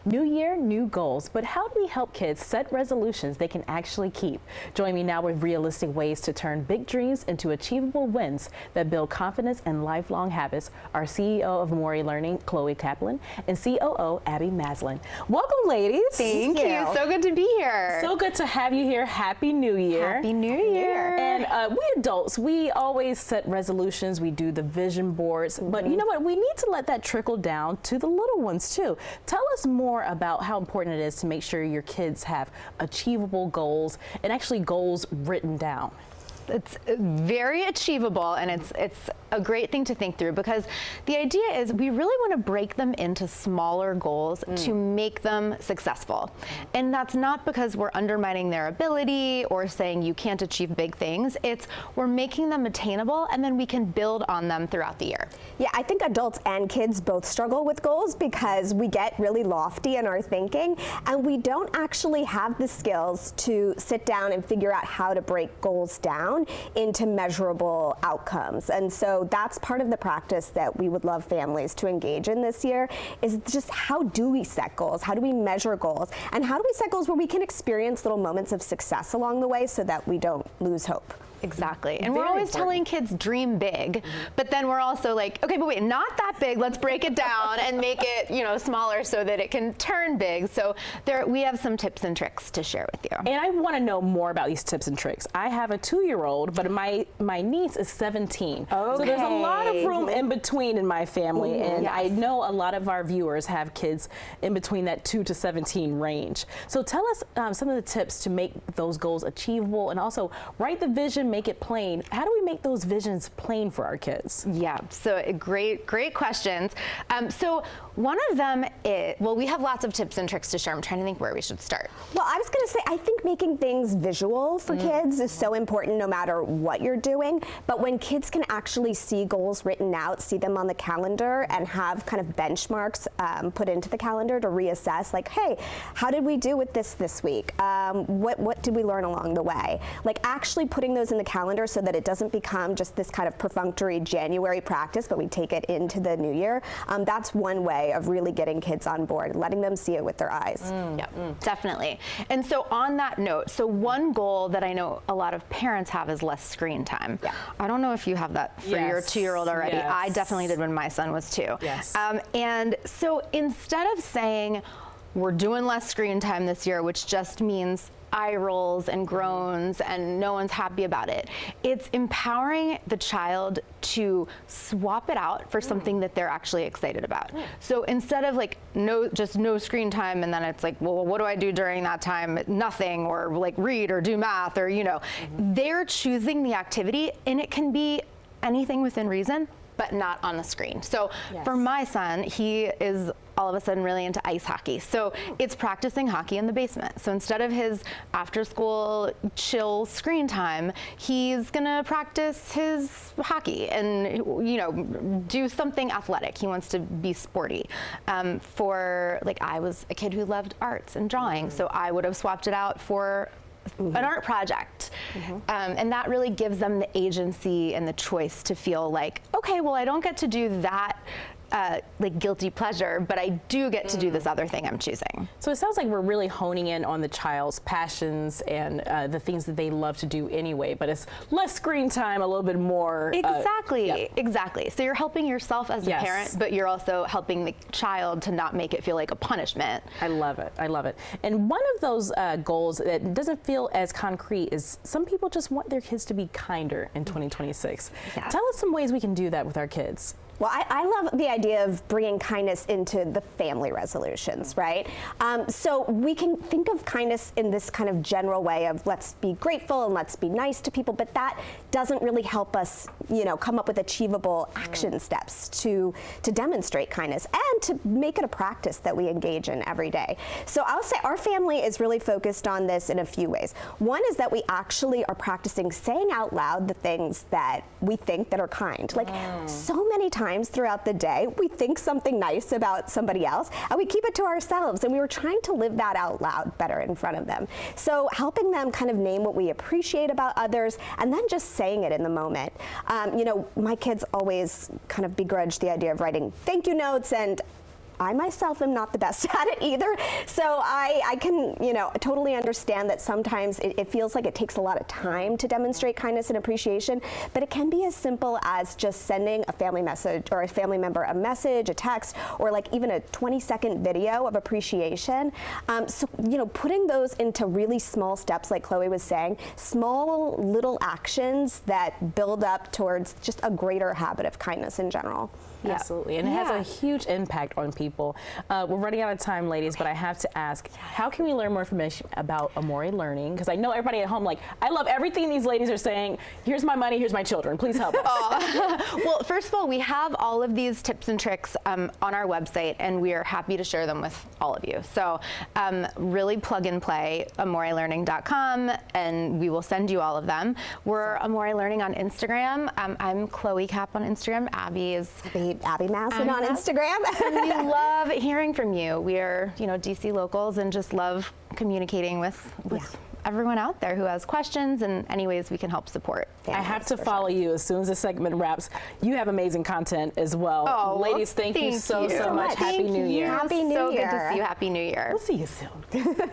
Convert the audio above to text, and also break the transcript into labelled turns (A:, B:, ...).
A: New year, new goals, but how do we help kids set resolutions they can actually keep? Join me now with realistic ways to turn big dreams into achievable wins that build confidence and lifelong habits. Our CEO of Mori Learning, Chloe Kaplan, and COO, Abby Maslin. Welcome, ladies.
B: Thank you. So good to be here.
A: So good to have you here. Happy New Year.
B: Happy New Year.
A: And we adults, we always set resolutions. We do the vision boards, but you know what? We need to let that trickle down to the little ones too. Tell us more about how important it is to make sure your kids have achievable goals and actually goals written down.
B: It's very achievable, and it's a great thing to think through, because the idea is we really want to break them into smaller goals to make them successful. And that's not because we're undermining their ability or saying you can't achieve big things. It's we're making them attainable, and then we can build on them throughout the year.
C: Yeah, I think adults and kids both struggle with goals because we get really lofty in our thinking, and we don't actually have the skills to sit down and figure out how to break goals down into measurable outcomes. And so that's part of the practice that we would love families to engage in this year, is just how do we set goals? How do we measure goals? And how do we set goals where we can experience little moments of success along the way so that we don't lose hope?
B: Exactly. And we're always telling kids dream big, but then we're also like, okay, but wait, not that big. Let's break it down and make it, smaller so that it can turn big. So we have some tips and tricks to share with you.
A: And I want to know more about these tips and tricks. I have a 2-year-old, but my niece is 17.
C: Okay.
A: So there's a lot of room in between in my family, and
C: yes.
A: I know a lot of our viewers have kids in between that 2 to 17 range. So tell us some of the tips to make those goals achievable, and also write the vision, make it plain. How do we make those visions plain for our kids?
B: Yeah, so great questions. So one of them is, well, we have lots of tips and tricks to share. I'm trying to think where we should start.
C: Well, I was going to say, I think making things visual for kids is so important no matter what you're doing. But when kids can actually see goals written out, see them on the calendar, and have kind of benchmarks put into the calendar to reassess, like, hey, how did we do with this week? What did we learn along the way? Like, actually putting those in the calendar so that it doesn't become just this kind of perfunctory January practice, but we take it into the new year. That's one way of really getting kids on board, letting them see it with their eyes.
B: Definitely. And so on that note, so one goal that I know a lot of parents have is less screen time.
C: Yeah.
B: I don't know if you have that for your 2-year-old already.
A: Yes.
B: I definitely did when my son was 2.
A: Yes.
B: And so instead of saying we're doing less screen time this year, which just means eye rolls and groans and no one's happy about it, it's empowering the child to swap it out for something that they're actually excited about. So instead of like just no screen time, and then it's like, well, what do I do during that time? Nothing, or like read or do math, or they're choosing the activity, and it can be anything within reason, but not on the screen. So for my son, he is all of a sudden really into ice hockey. So it's practicing hockey in the basement. So instead of his after school chill screen time, he's gonna practice his hockey and do something athletic. He wants to be sporty. I was a kid who loved arts and drawing, so I would have swapped it out for an art project. And that really gives them the agency and the choice to feel like, okay, well, I don't get to do that like guilty pleasure, but I do get to do this other thing I'm choosing.
A: So it sounds like we're really honing in on the child's passions and the things that they love to do anyway, but it's less screen time, a little bit more.
B: Exactly. So you're helping yourself as a parent, but you're also helping the child to not make it feel like a punishment.
A: I love it. I love it. And one of those goals that doesn't feel as concrete is some people just want their kids to be kinder in 2026.
C: Yes.
A: Tell us some ways we can do that with our kids.
C: Well, I love the idea of bringing kindness into the family resolutions, right? So we can think of kindness in this kind of general way of let's be grateful and let's be nice to people, but that doesn't really help us, come up with achievable action steps to demonstrate kindness and to make it a practice that we engage in every day. So I'll say our family is really focused on this in a few ways. One is that we actually are practicing saying out loud the things that we think that are kind. Like so many times throughout the day, we think something nice about somebody else and we keep it to ourselves, and we were trying to live that out loud better in front of them. So helping them kind of name what we appreciate about others and then just saying it in the moment. My kids always kind of begrudge the idea of writing thank you notes, and I myself am not the best at it either. So I can, totally understand that sometimes it feels like it takes a lot of time to demonstrate kindness and appreciation, but it can be as simple as just sending a family message or a family member a message, a text, or like even a 20-second video of appreciation. So, putting those into really small steps, like Chloe was saying, small little actions that build up towards just a greater habit of kindness in general.
A: Absolutely, and it has a huge impact on people. We're running out of time, ladies, but I have to ask, how can we learn more information about Amore Learning? Because I know everybody at home, like, I love everything these ladies are saying. Here's my money, here's my children. Please help us.
B: Well, first of all, we have all of these tips and tricks on our website, and we are happy to share them with all of you. So really plug and play amorelearning.com, and we will send you all of them. We're Amore Learning on Instagram. I'm Chloe Cap on Instagram. Abby is
C: Abby Maslin on Instagram.
B: And we love hearing from you. We are, DC locals and just love communicating with everyone out there who has questions and any ways we can help support.
A: I have to follow you as soon as this segment wraps. You have amazing content as well.
B: Oh,
A: ladies, thank you so much. Happy New Year.
C: Happy New Year.
B: So good to see you. Happy New Year.
A: We'll see you soon.